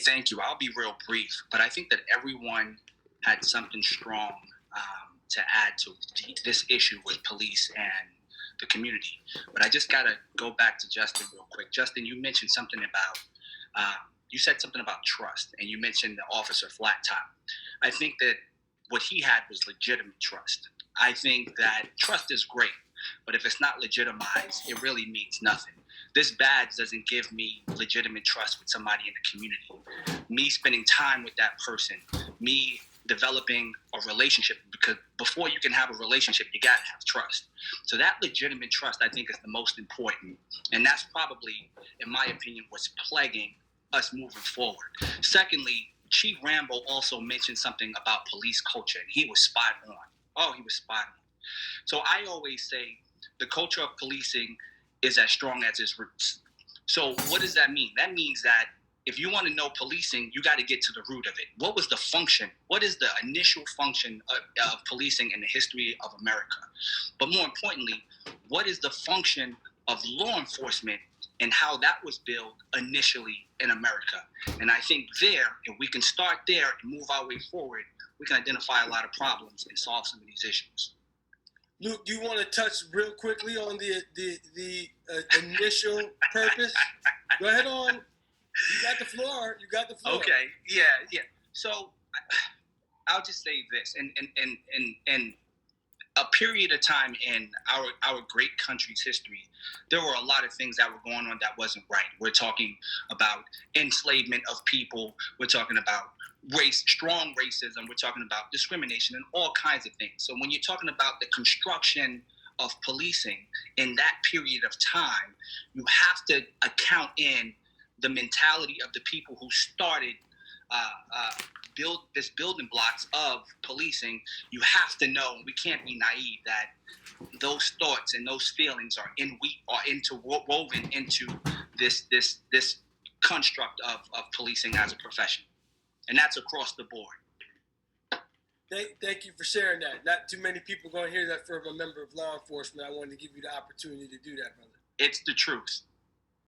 Thank you. I'll be real brief, but I think that everyone had something strong to add to this issue with police and the community. But I just got to go back to Justin real quick. Justin, you mentioned something about, you said something about trust, and you mentioned the officer flat top. I think that what he had was legitimate trust. I think that trust is great, but if it's not legitimized, it really means nothing. This badge doesn't give me legitimate trust with somebody in the community. Me spending time with that person, me developing a relationship, because before you can have a relationship, you gotta have trust. So that legitimate trust, I think, is the most important. And that's probably, in my opinion, what's plaguing us moving forward. Secondly, Chief Rambo also mentioned something about police culture, and he was spot on. Oh, he was spot on. So I always say the culture of policing is as strong as its roots. So what does that mean? That means that if you want to know policing, you got to get to the root of it. What was the function? What is the initial function of policing in the history of America? But more importantly, what is the function of law enforcement and how that was built initially in America? And I think there, if we can start there and move our way forward, we can identify a lot of problems and solve some of these issues. Luke, do you want to touch real quickly on the initial purpose? Go ahead on. You got the floor. You got the floor. Okay. Yeah. So I'll just say this, and a period of time in our great country's history, there were a lot of things that were going on that wasn't right. We're talking about enslavement of people. We're talking about strong racism. We're talking about discrimination and all kinds of things. So when you're talking about the construction of policing in that period of time, you have to account in the mentality of the people who started building blocks of policing. You have to know, we can't be naive, that those thoughts and those feelings are woven into this construct of policing as a profession. And that's across the board. Thank you for sharing that. Not too many people are going to hear that from a member of law enforcement. I wanted to give you the opportunity to do that, brother. It's the truth.